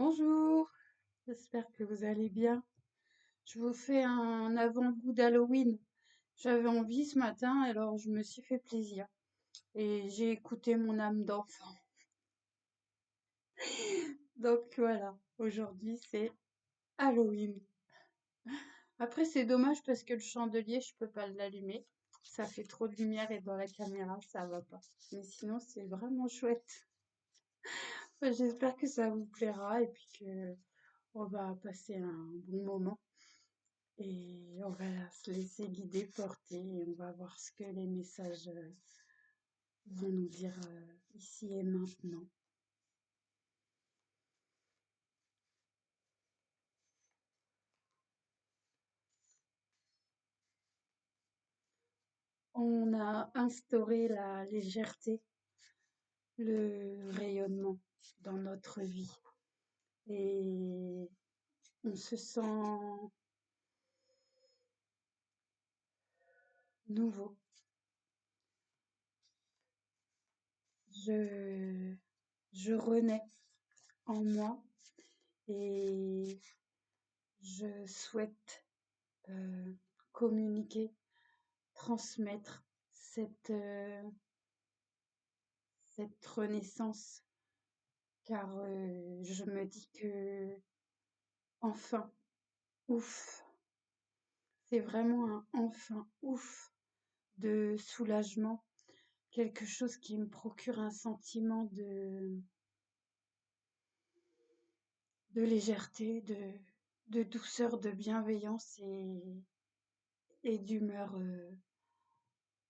Bonjour, j'espère que vous allez bien. Je vous fais un avant-goût d'Halloween. J'avais envie ce matin, alors je me suis fait plaisir. Et j'ai écouté mon âme d'enfant. Donc voilà, aujourd'hui c'est Halloween. Après c'est dommage parce que le chandelier, je peux pas l'allumer. Ça fait trop de lumière et dans la caméra, ça va pas. Mais sinon c'est vraiment chouette. J'espère que ça vous plaira et puis que on va passer un bon moment. Et on va se laisser guider, porter, et on va voir ce que les messages vont nous dire ici et maintenant. On a instauré la légèreté, le rayonnement dans notre vie. Et on se sent nouveau. Je, je renais en moi et je souhaite euh, communiquer, transmettre cette renaissance, car je me dis que enfin, ouf, c'est vraiment un enfin, ouf de soulagement, quelque chose qui me procure un sentiment de légèreté, de douceur, de bienveillance et d'humeur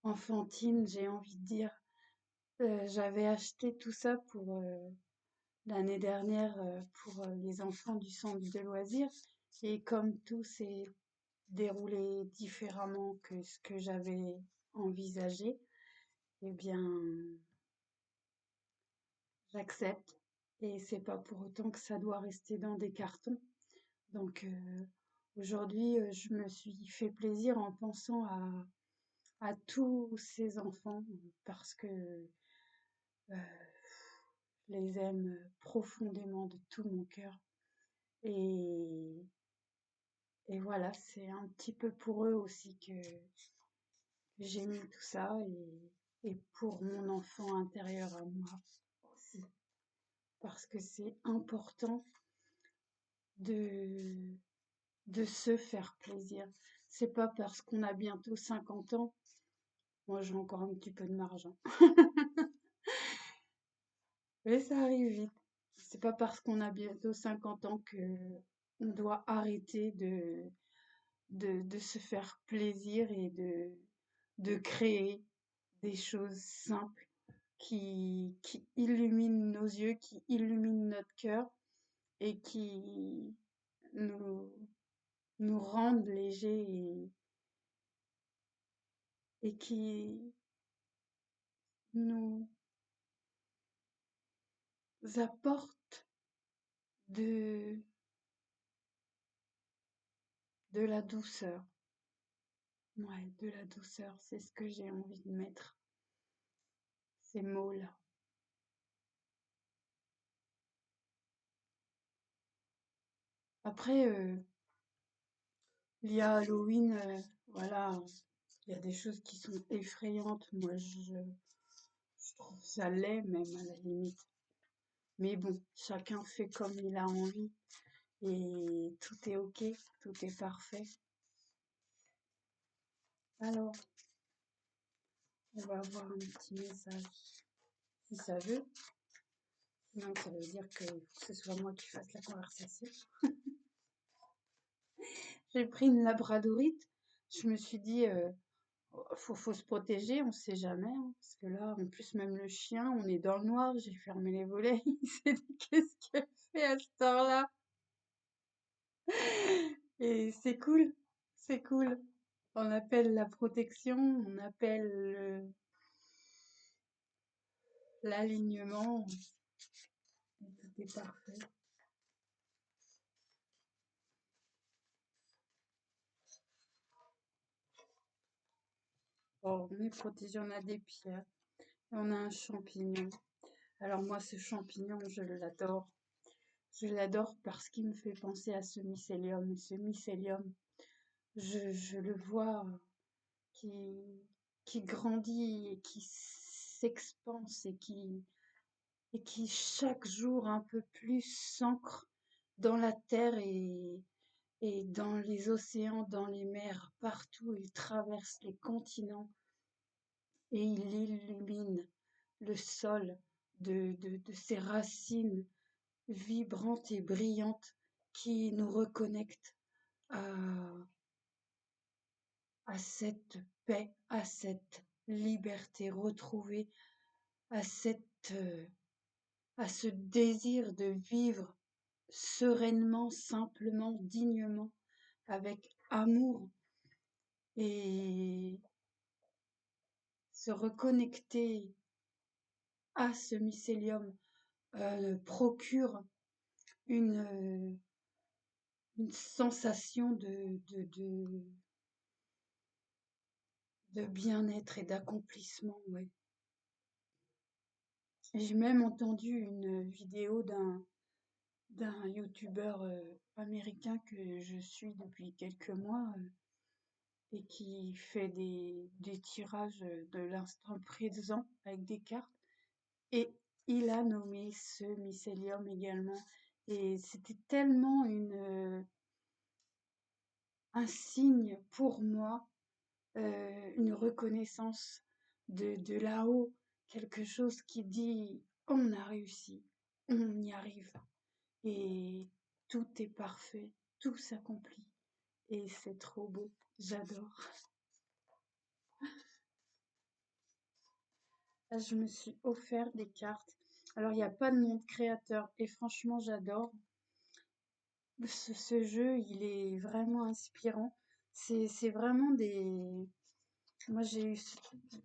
enfantine, j'ai envie de dire. J'avais acheté tout ça pour l'année dernière pour les enfants du centre de loisirs. Et comme tout s'est déroulé différemment que ce que j'avais envisagé, eh bien, j'accepte. Et c'est pas pour autant que ça doit rester dans des cartons. Donc aujourd'hui, je me suis fait plaisir en pensant à tous ces enfants parce que je les aime profondément de tout mon cœur. Et Et voilà, c'est un petit peu pour eux aussi que j'ai mis tout ça et pour mon enfant intérieur à moi aussi. Parce que c'est important de, de se faire plaisir. C'est pas parce qu'on a bientôt 50 ans, moi j'ai encore un petit peu de marge, hein. Mais ça arrive vite. C'est pas parce qu'on a bientôt 50 ans que on doit arrêter de se faire plaisir et de créer des choses simples qui illuminent nos yeux, qui illuminent notre cœur et qui nous, nous rendent légers et qui nous apportent de, de la douceur. Ouais, de la douceur, c'est ce que j'ai envie de mettre, ces mots-là. Après, il y a Halloween, voilà, il y a des choses qui sont effrayantes. Moi, je trouve ça laid même à la limite. Mais bon, chacun fait comme il a envie et tout est ok, tout est parfait. Alors, on va avoir un petit message si ça veut. Sinon, ça veut dire qu'il faut que ce soit moi qui fasse la conversation. J'ai pris une labradorite. Je me suis dit, faut se protéger, on sait jamais, hein, parce que là, en plus, même le chien, on est dans le noir. J'ai fermé les volets. Il s'est dit, qu'est-ce qu'elle fait à cette heure-là? Et c'est cool, c'est cool. On appelle la protection, on appelle l'alignement, et tout est parfait. Bon, on est protégé, on a des pierres, et on a un champignon. Alors moi, ce champignon, je l'adore. Je l'adore parce qu'il me fait penser à ce mycélium. Et ce mycélium, je le vois qui, qui grandit et qui s'expanse et qui chaque jour un peu plus s'ancre dans la terre et dans les océans, dans les mers, partout. Il traverse les continents et il illumine le sol de ses racines vibrantes et brillantes qui nous reconnectent à, à cette paix, à cette liberté retrouvée, à à ce désir de vivre sereinement, simplement, dignement, avec amour et se reconnecter à ce mycélium procure une, une sensation de bien-être et d'accomplissement, ouais. J'ai même entendu une vidéo d'un youtubeur américain que je suis depuis quelques mois et qui fait des tirages de l'instant présent avec des cartes. Et il a nommé ce mycélium également. Et c'était tellement un signe pour moi, une reconnaissance de là-haut, quelque chose qui dit on a réussi, on y arrive. Et tout est parfait, tout s'accomplit. Et c'est trop beau, j'adore. Là, je me suis offert des cartes. Alors, il n'y a pas de nom de créateur et franchement, j'adore. Ce jeu, il est vraiment inspirant. C'est vraiment des... Moi, j'ai eu...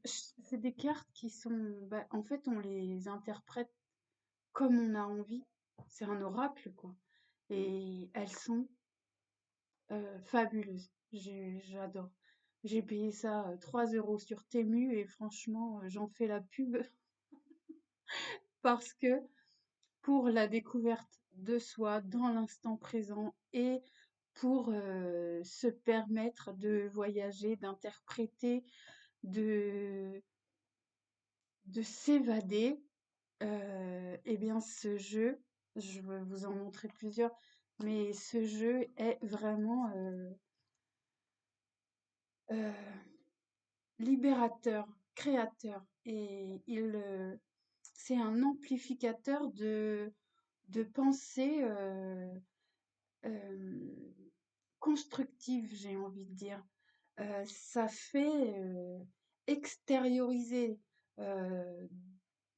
C'est des cartes qui sont... Bah, en fait, on les interprète comme on a envie. C'est un oracle, quoi. Et elles sont fabuleuses. J'adore. J'ai payé ça 3 € sur Temu et franchement, j'en fais la pub parce que pour la découverte de soi dans l'instant présent et pour se permettre de voyager, d'interpréter, de, de s'évader, eh bien ce jeu, je vais vous en montrer plusieurs, mais ce jeu est vraiment euh, libérateur, créateur, et c'est un amplificateur de pensée euh, constructive, j'ai envie de dire. Ça fait extérioriser euh,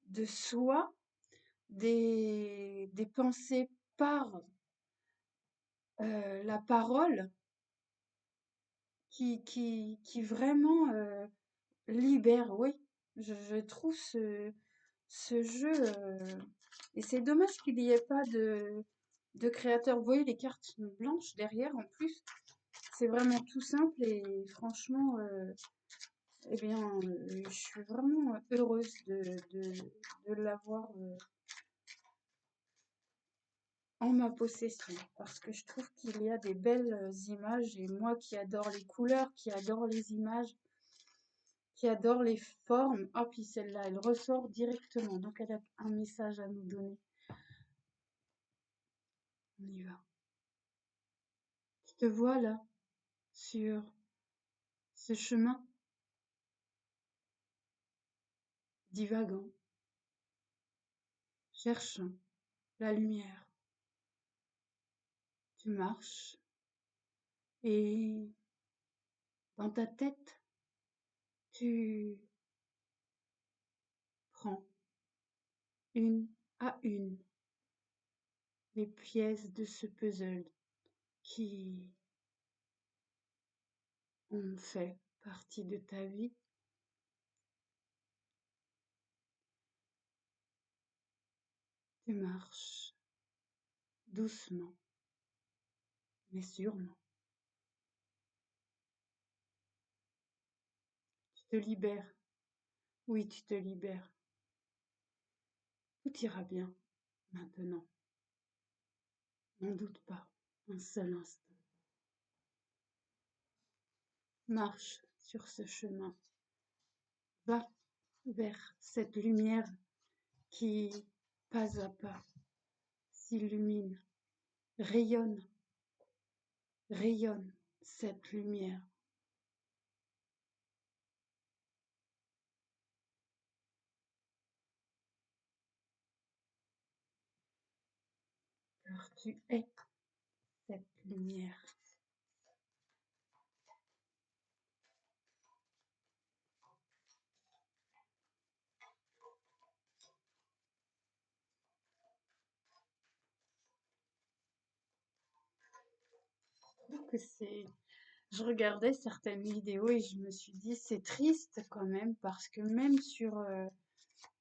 de soi des pensées par la parole qui vraiment libère, oui. Je trouve ce jeu, et c'est dommage qu'il n'y ait pas de créateur. Vous voyez, les cartes sont blanches derrière en plus. C'est vraiment tout simple et franchement, eh bien, je suis vraiment heureuse de l'avoir en ma possession parce que je trouve qu'il y a des belles images et moi qui adore les couleurs, qui adore les images, qui adore les formes, ah puis celle-là, elle ressort directement, donc elle a un message à nous donner. On y va. Tu te vois là, sur ce chemin divagant, cherchant la lumière. Tu marches et dans ta tête, tu prends une à une les pièces de ce puzzle qui ont fait partie de ta vie. Tu marches doucement, mais sûrement. Tu te libères. Oui, tu te libères. Tout ira bien maintenant. N'en doute pas un seul instant. Marche sur ce chemin, va vers cette lumière qui, pas à pas, s'illumine, rayonne, rayonne cette lumière. Car tu es cette lumière. Que c'est Je regardais certaines vidéos et je me suis dit c'est triste quand même parce que même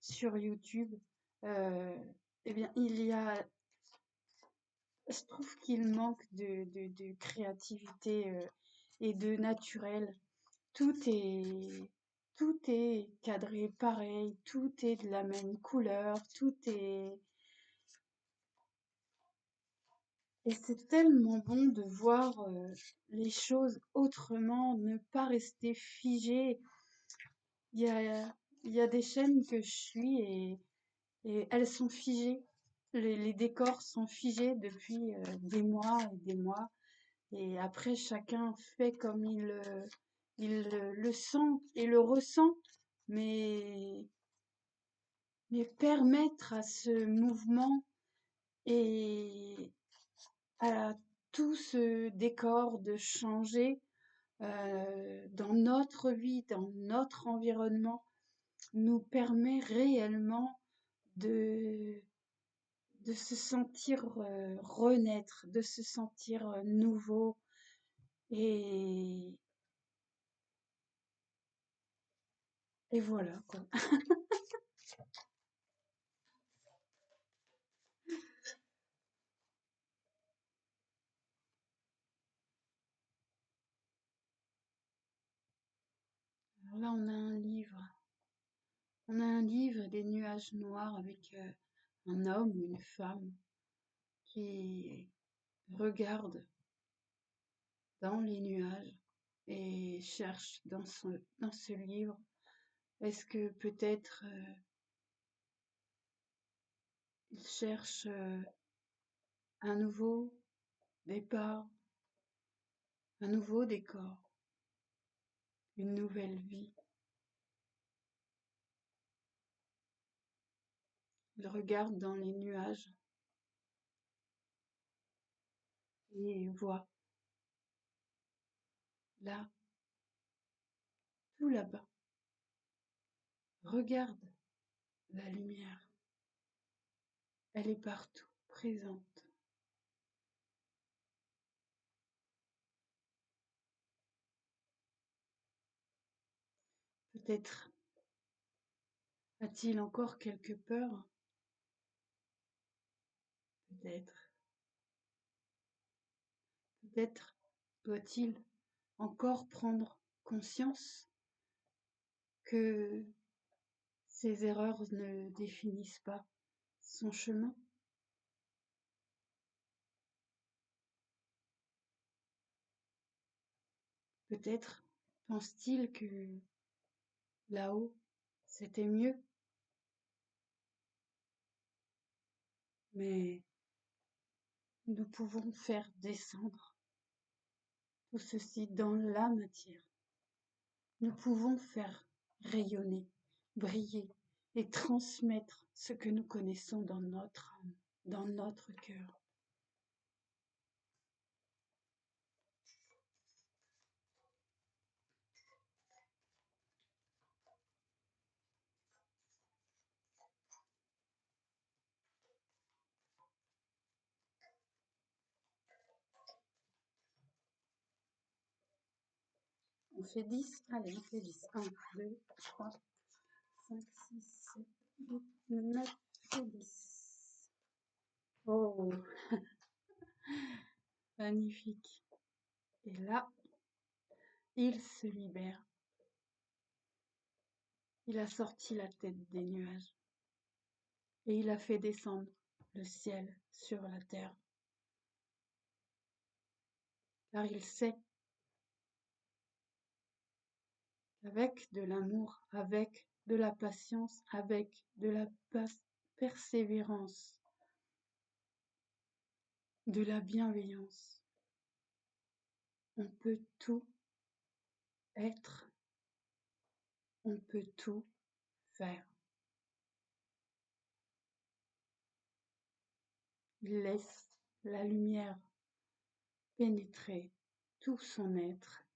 sur YouTube, euh, eh bien je trouve qu'il manque de créativité et de naturel. Tout est tout est cadré pareil, tout est de la même couleur, tout est et c'est tellement bon de voir les choses autrement, ne pas rester figé. Il y a, il y a des chaînes que je suis et elles sont figées. Les décors sont figés depuis des mois et des mois. Et après, chacun fait comme il le sent et le ressent. Mais, mais permettre à ce mouvement et à tout ce décor de changer dans notre vie, dans notre environnement, nous permet réellement de, de se sentir renaître, de se sentir nouveau. Et, et voilà, quoi. Alors là, on a un livre des nuages noirs avec un homme ou une femme qui regarde dans les nuages et cherche dans ce livre, est-ce que peut-être il cherche un nouveau départ, un nouveau décor, une nouvelle vie. Il regarde dans les nuages et voit là, tout là-bas. Regarde la lumière. Elle est partout, présente. Peut-être a-t-il encore quelque peur. Peut-être. Peut-être doit-il encore prendre conscience que ses erreurs ne définissent pas son chemin. Peut-être pense-t-il que là-haut, c'était mieux, mais nous pouvons faire descendre tout ceci dans la matière. Nous pouvons faire rayonner, briller et transmettre ce que nous connaissons dans notre âme, dans notre cœur. On fait 10. Allez, on fait 10. 1, 2, 3, 5, 6, 7, 8, 9 et 10. Oh, magnifique. Et là, il se libère. Il a sorti la tête des nuages et il a fait descendre le ciel sur la terre. car il sait qu'avec de l'amour, avec de la patience, avec de la persévérance, de la bienveillance, on peut tout être, on peut tout faire. Il laisse la lumière pénétrer tout son être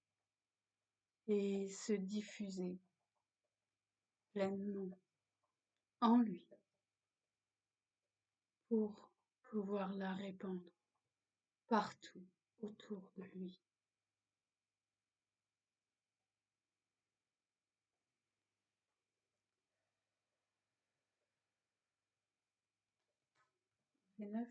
et se diffuser pleinement en lui pour pouvoir la répandre partout autour de lui. Et 9.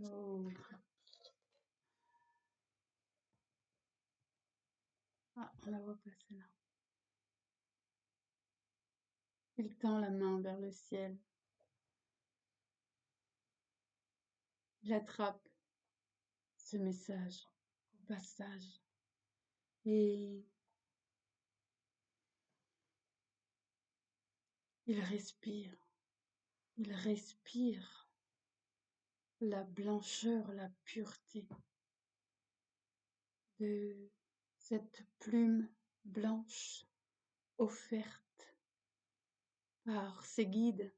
Oh. Ah, on la voit passer là. Il tend la main vers le ciel. Il attrape ce message au passage et il respire. Il respire la blancheur, la pureté de cette plume blanche offerte par ses guides,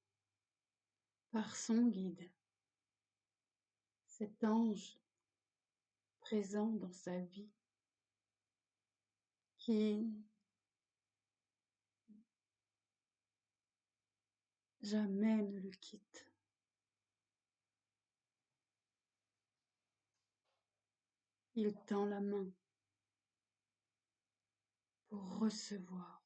par son guide, cet ange présent dans sa vie qui jamais ne le quitte. Il tend la main pour recevoir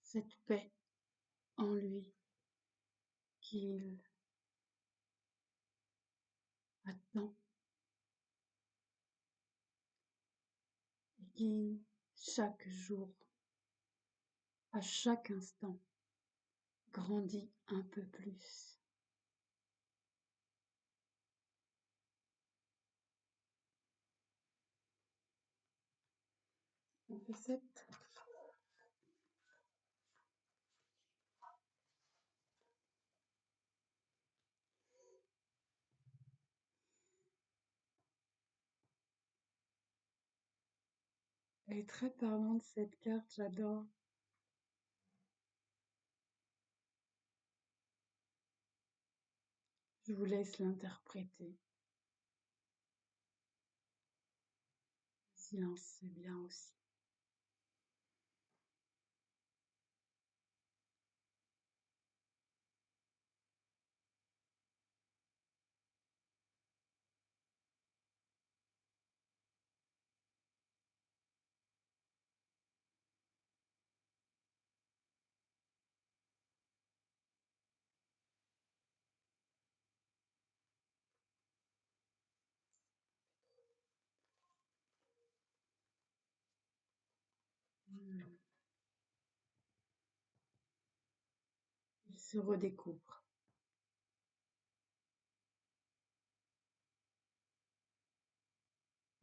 cette paix en lui qu'il attend et qui, chaque jour, à chaque instant, grandit un peu plus. On fait 7. Elle est très parlante cette carte, j'adore. Je vous laisse l'interpréter. Le silence, c'est bien aussi. Il se redécouvre.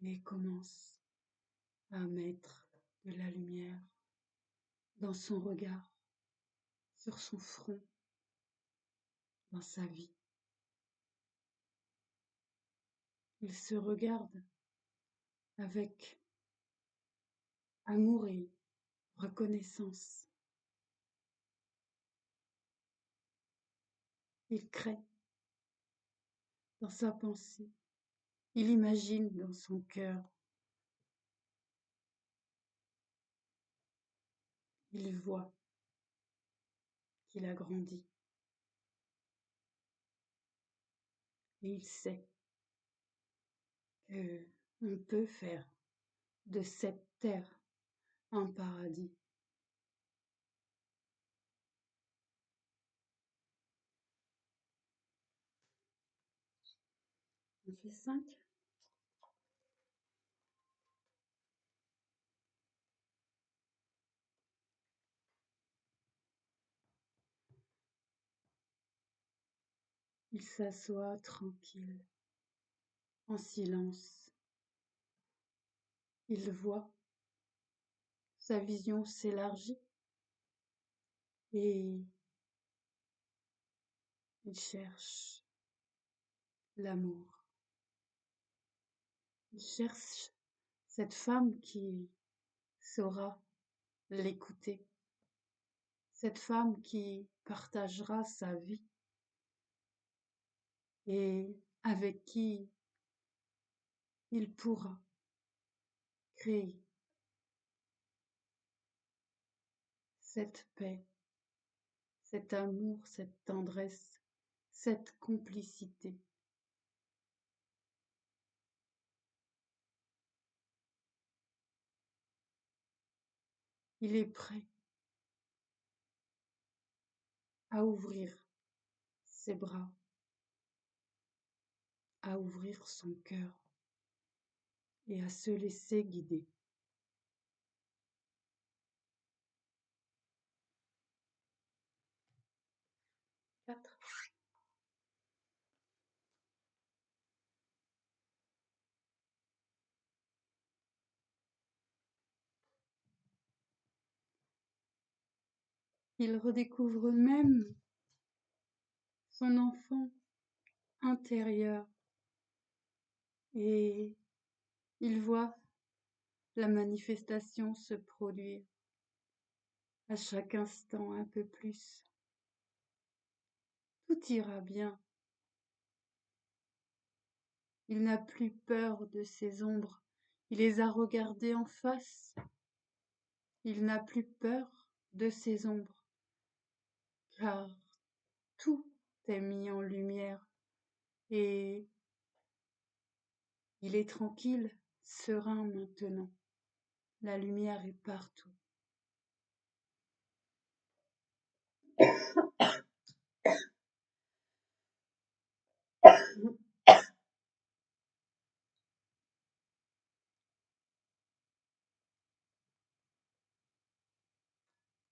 Et commence à mettre de la lumière dans son regard, sur son front, dans sa vie. Il se regarde avec amour et reconnaissance. Il crée dans sa pensée. Il imagine dans son cœur. Il voit qu'il a grandi. Et il sait que on peut faire de cette terre un paradis. On fait 5. Il s'assoit tranquille, en silence. Il voit, sa vision s'élargit et il cherche l'amour. Il cherche cette femme qui saura l'écouter, cette femme qui partagera sa vie et avec qui il pourra créer cette paix, cet amour, cette tendresse, cette complicité. Il est prêt à ouvrir ses bras, à ouvrir son cœur et à se laisser guider. 4. Il redécouvre même son enfant intérieur et il voit la manifestation se produire à chaque instant un peu plus. Tout ira bien. Il n'a plus peur de ses ombres. Il les a regardées en face. Il n'a plus peur de ses ombres, car tout est mis en lumière et il est tranquille, serein maintenant. La lumière est partout.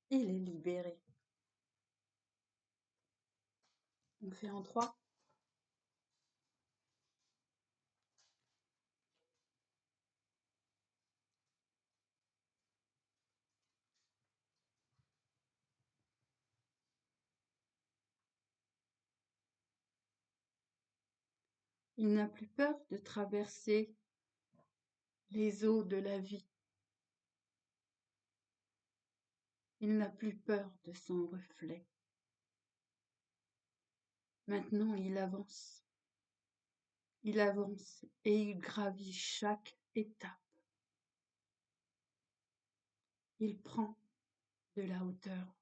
Il est libéré. On fait en 3. Il n'a plus peur de traverser les eaux de la vie. Il n'a plus peur de son reflet. Maintenant, il avance. Il avance et il gravit chaque étape. Il prend de la hauteur.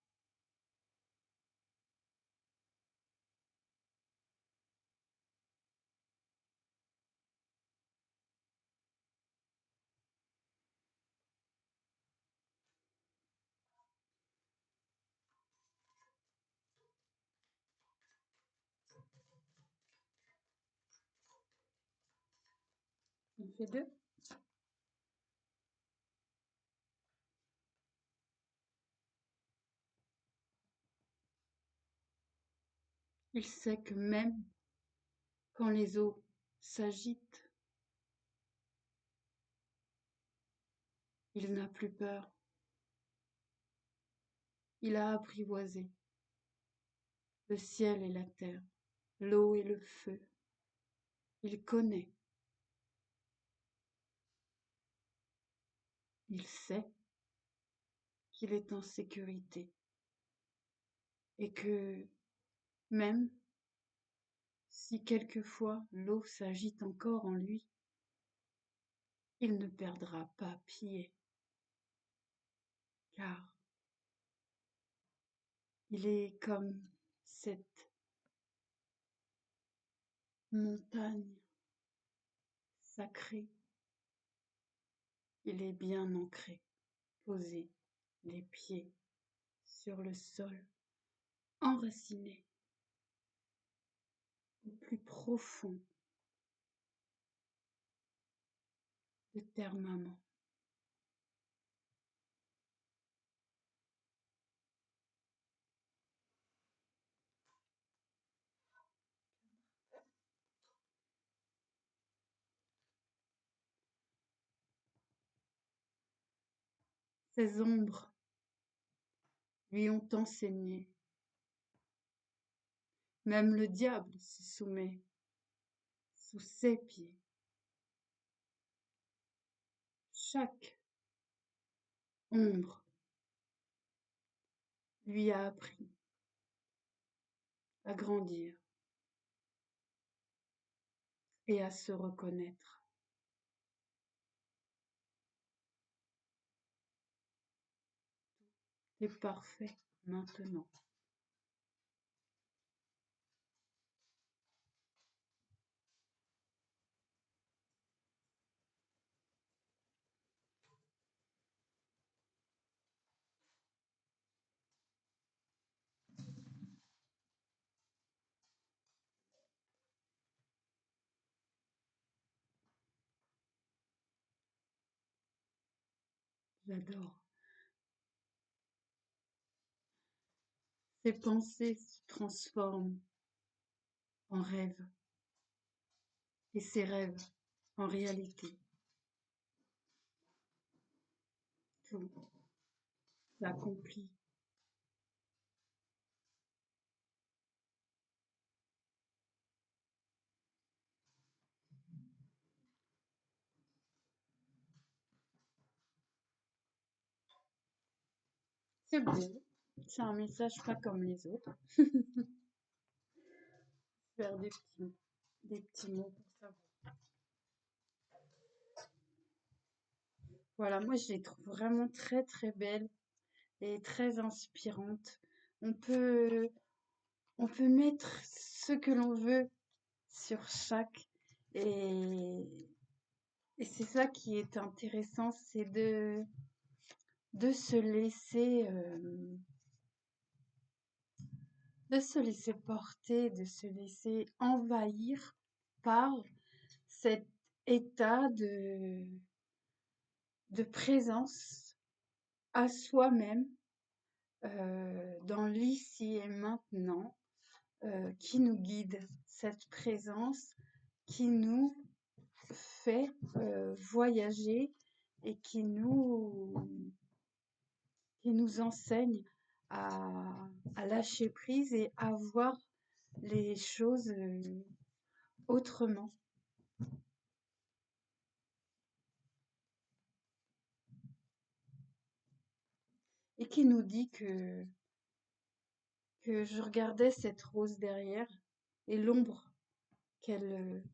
On fait 2. Il sait que même quand les eaux s'agitent, il n'a plus peur. Il a apprivoisé le ciel et la terre, l'eau et le feu. Il connaît. Il sait qu'il est en sécurité et que même si quelquefois l'eau s'agite encore en lui, il ne perdra pas pied, car il est comme cette montagne sacrée. Il est bien ancré, posé, les pieds sur le sol, enraciné au plus profond de terre-maman. Ces ombres lui ont enseigné. Même le diable se soumet sous ses pieds. Chaque ombre lui a appris à grandir et à se reconnaître. C'est parfait maintenant. J'adore. Ses pensées se transforment en rêves et ses rêves en réalité. Tout s'accomplit. C'est beau. C'est un message pas comme les autres. Faire des petits mots pour savoir. Voilà, moi je les trouve vraiment très très belles et très inspirantes. On peut, on peut mettre ce que l'on veut sur chaque et, et c'est ça qui est intéressant, c'est de de se laisser porter, de se laisser envahir par cet état de présence à soi-même dans l'ici et maintenant qui nous guide, cette présence qui nous fait voyager et qui nous enseigne à lâcher prise et à voir les choses autrement. Et qui nous dit que je regardais cette rose derrière et l'ombre qu'elle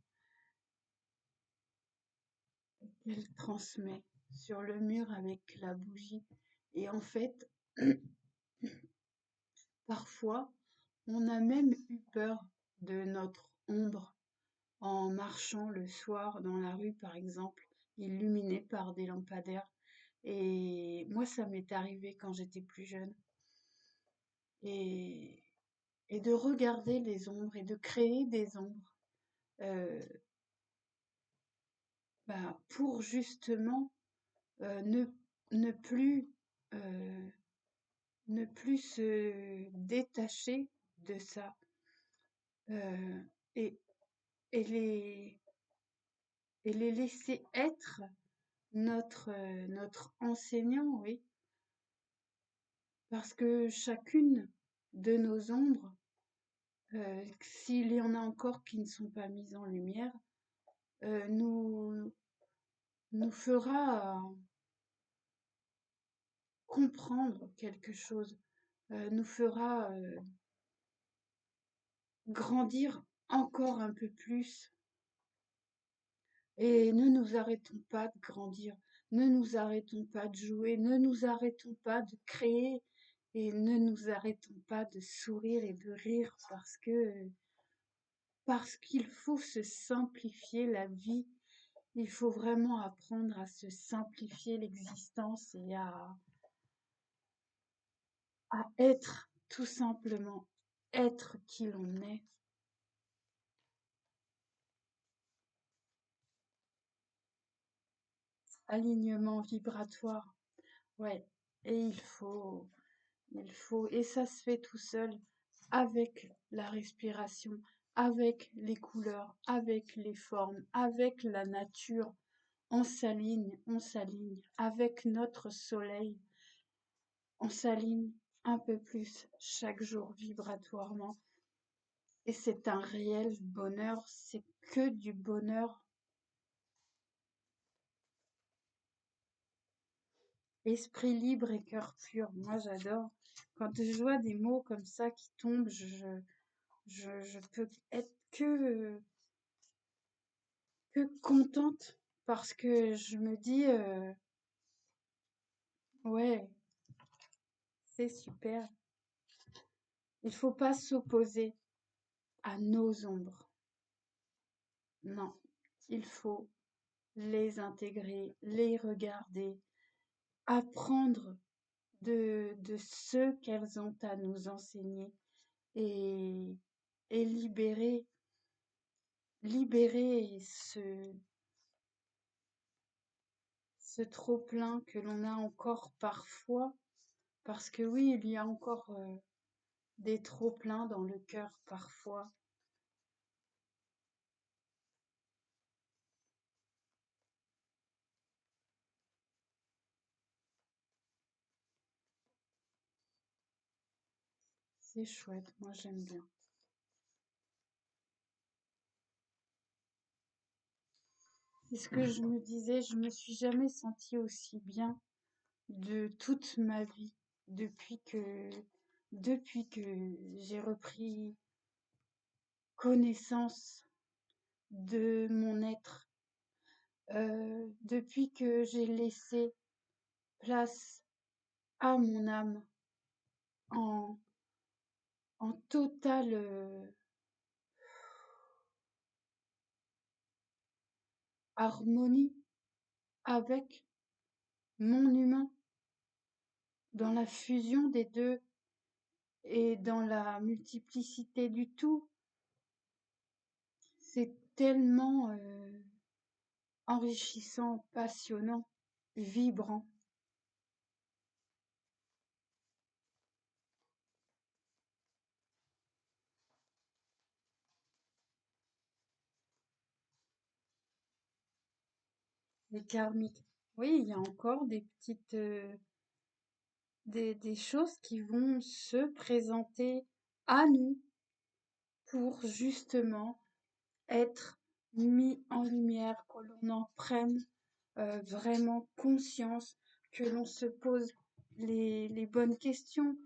qu'elle transmet sur le mur avec la bougie. Et en fait, parfois, on a même eu peur de notre ombre en marchant le soir dans la rue, par exemple, illuminée par des lampadaires. Et moi, ça m'est arrivé quand j'étais plus jeune. Et, et de regarder les ombres et de créer des ombres euh, pour justement ne, ne plus euh, ne plus se détacher de ça euh, et, et les et les laisser être notre enseignant, oui, parce que chacune de nos ombres, s'il y en a encore qui ne sont pas mises en lumière, nous nous fera comprendre quelque chose, nous fera grandir encore un peu plus. Et ne nous arrêtons pas de grandir, ne nous arrêtons pas de jouer, ne nous arrêtons pas de créer et ne nous arrêtons pas de sourire et de rire parce qu'il faut se simplifier la vie, il faut vraiment apprendre à se simplifier l'existence et à être tout simplement être qui l'on est. Alignement vibratoire, ouais. Et et ça se fait tout seul avec la respiration, avec les couleurs, avec les formes, avec la nature. on s'aligne avec notre soleil, on s'aligne un peu plus chaque jour vibratoirement. Et c'est un réel bonheur, c'est que du bonheur. Esprit libre et cœur pur, moi j'adore. Quand je vois des mots comme ça qui tombent, je peux être que contente parce que je me dis, ouais, c'est super. Il faut pas s'opposer à nos ombres. Non, il faut les intégrer, les regarder, apprendre de ce qu'elles ont à nous enseigner et, et libérer ce trop-plein que l'on a encore parfois, parce que oui, il y a encore des trop-pleins dans le cœur parfois. C'est chouette, moi j'aime bien. C'est ce que je me disais, je me suis jamais sentie aussi bien de toute ma vie depuis que depuis que j'ai repris connaissance de mon être, depuis que j'ai laissé place à mon âme en, en totale harmonie avec mon humain, dans la fusion des deux et dans la multiplicité du tout. C'est tellement enrichissant, passionnant, vibrant. Les karmiques. Oui, il y a encore des petites, des choses qui vont se présenter à nous pour justement être mis en lumière, que l'on en prenne vraiment conscience, que l'on se pose les bonnes questions.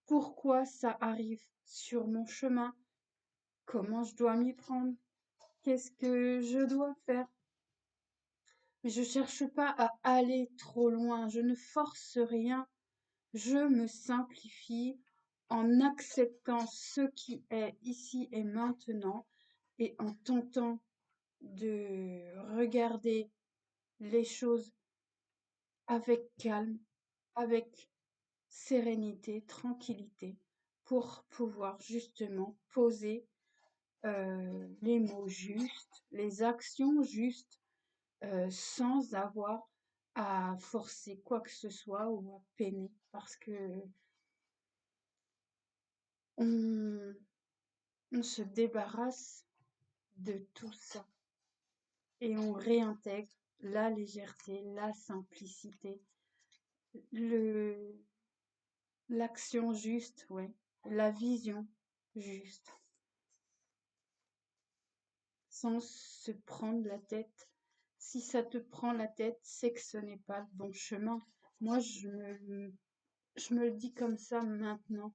Pourquoi ça arrive sur mon chemin? Comment je dois m'y prendre? Qu'est-ce que je dois faire? Mais je cherche pas à aller trop loin, je ne force rien, je me simplifie en acceptant ce qui est ici et maintenant et en tentant de regarder les choses avec calme, avec sérénité, tranquillité, pour pouvoir justement poser les mots justes, les actions justes, sans avoir à forcer quoi que ce soit ou à peiner, parce que on, on se débarrasse de tout ça et on réintègre la légèreté, la simplicité, le l'action juste, ouais, la vision juste, sans se prendre la tête. Si ça te prend la tête, c'est que ce n'est pas le bon chemin. Moi, je me le dis comme ça maintenant.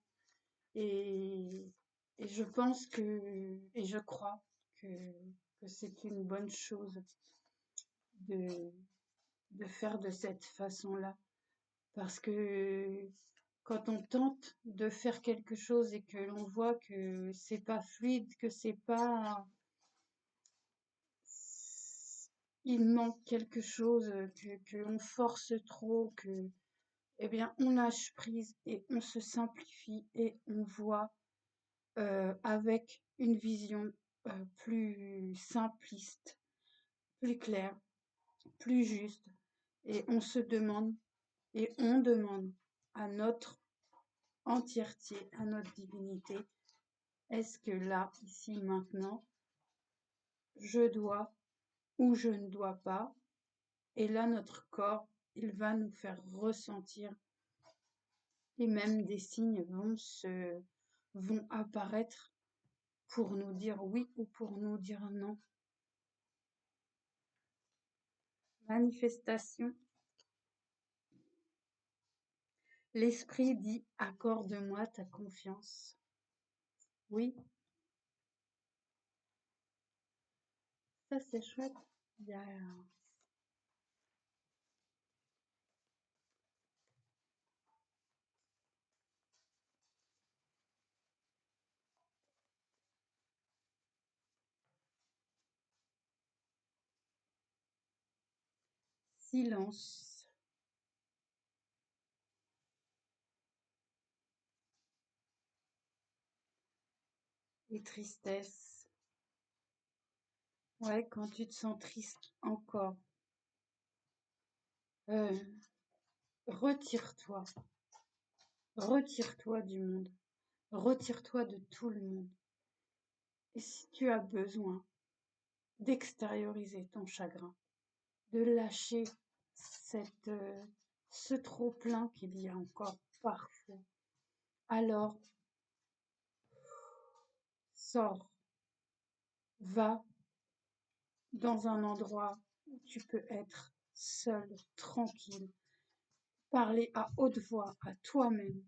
Et, et je pense et je crois que, que c'est une bonne chose de, de faire de cette façon-là. Parce que quand on tente de faire quelque chose et que l'on voit que c'est pas fluide, que c'est pas, il manque quelque chose, que l'on force trop, eh bien, on lâche prise et on se simplifie et on voit avec une vision plus simpliste, plus claire, plus juste. Et on se demande et on demande à notre entièreté, à notre divinité, est-ce que là, ici, maintenant, je dois ou je ne dois pas? Et là, notre corps, il va nous faire ressentir et même des signes vont apparaître pour nous dire oui ou pour nous dire non. Manifestation. L'esprit dit accorde-moi ta confiance. Oui, ça c'est chouette. Il y a un silence et tristesse. Ouais, quand tu te sens triste encore, euh, retire-toi, retire-toi du monde, retire-toi de tout le monde. Et si tu as besoin d'extérioriser ton chagrin, de lâcher cette, ce trop-plein qu'il y a encore parfois, alors sors, va dans un endroit où tu peux être seul, tranquille, parler à haute voix à toi-même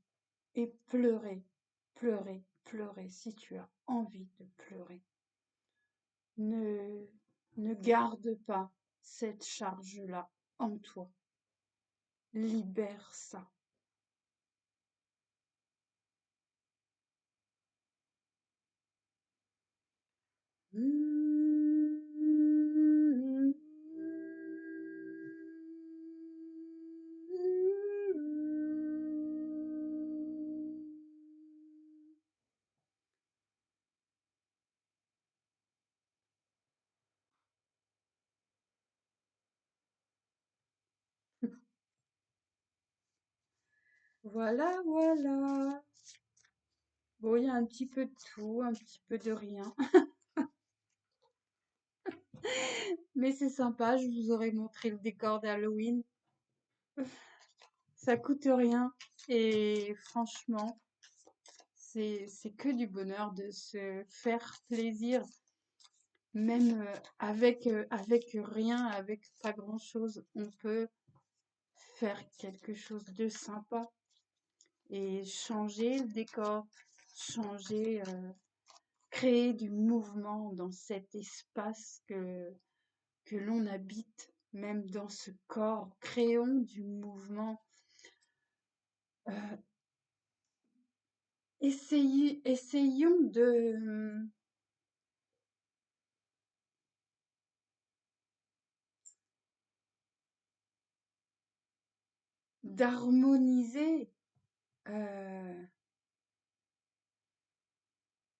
et pleurer, pleurer, pleurer si tu as envie de pleurer. Ne, ne garde pas cette charge-là en toi. Libère ça. Voilà, voilà. Bon, il y a un petit peu de tout, un petit peu de rien. Mais c'est sympa, je vous aurais montré le décor d'Halloween. Ça coûte rien. Et franchement, c'est que du bonheur de se faire plaisir, même avec rien, avec pas grand-chose. On peut faire quelque chose de sympa et changer le décor, changer, créer du mouvement dans cet espace que l'on habite, même dans ce corps. Créons du mouvement. Euh, essayons d'harmoniser euh,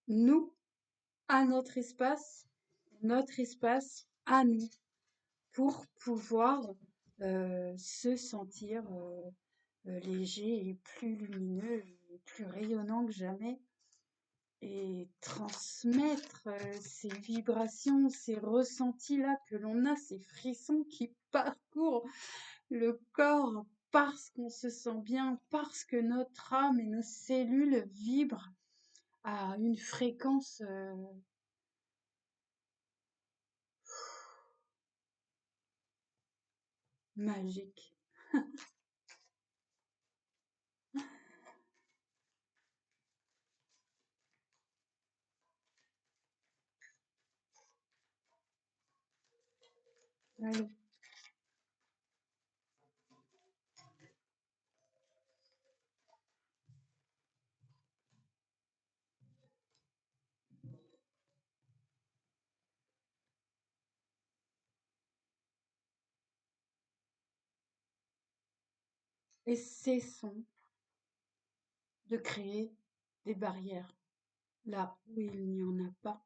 nous à notre espace à nous, pour pouvoir se sentir léger et plus lumineux et plus rayonnant que jamais et transmettre ces vibrations, ces ressentis-là que l'on a, ces frissons qui parcourent le corps parce qu'on se sent bien, parce que notre âme et nos cellules vibrent à une fréquence magique. Allez. Et cessons de créer des barrières là où il n'y en a pas.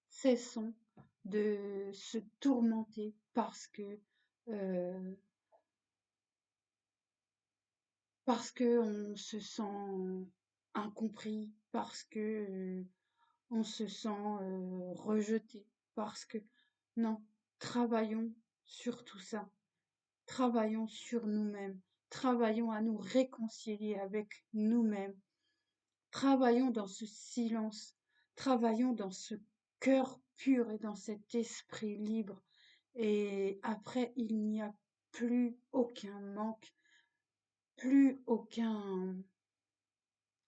Cessons de se tourmenter euh, parce que on se sent incompris, parce que on se sent rejeté, parce que non, travaillons sur tout ça. Travaillons sur nous-mêmes. Travaillons à nous réconcilier avec nous-mêmes. Travaillons dans ce silence. Travaillons dans ce cœur pur et dans cet esprit libre. Et après, il n'y a plus aucun manque, plus aucun...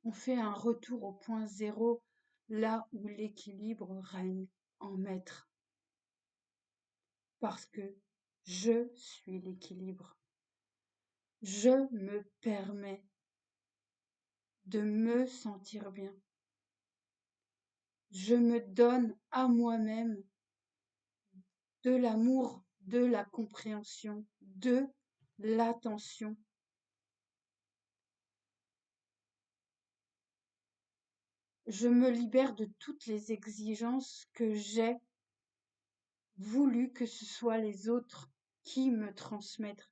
On fait un retour au point zéro, là où l'équilibre règne en maître. Parce que je suis l'équilibre. Je me permets de me sentir bien. Je me donne à moi-même de l'amour, de la compréhension, de l'attention. Je me libère de toutes les exigences que j'ai voulu que ce soit les autres qui me transmettent.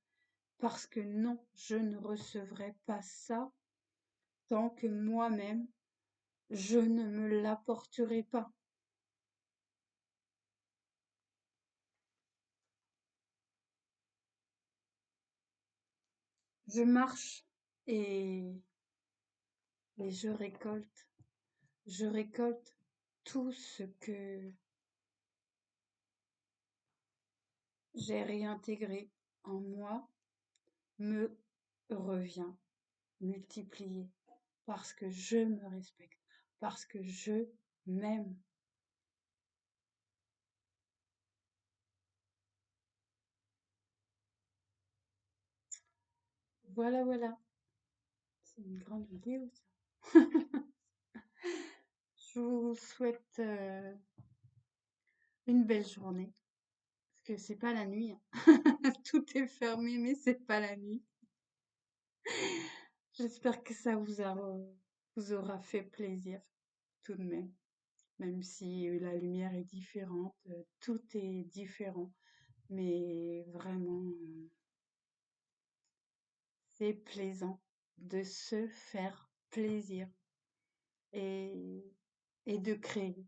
Parce que non, je ne recevrai pas ça tant que moi-même, je ne me l'apporterai pas. Je marche et, et je récolte tout ce que j'ai réintégré en moi me revient multiplié parce que je me respecte, parce que je m'aime. Voilà, voilà. C'est une grande vidéo, ça. Je vous souhaite une belle journée, parce que c'est pas la nuit, hein. Tout est fermé, mais c'est pas la nuit. J'espère que ça vous aura fait plaisir tout de même, même si la lumière est différente, tout est différent, mais vraiment, c'est plaisant de se faire plaisir et, et de créer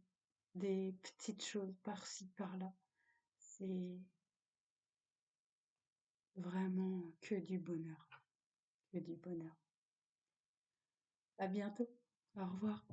des petites choses par-ci, par-là. C'est vraiment que du bonheur, que du bonheur. À bientôt. Au revoir.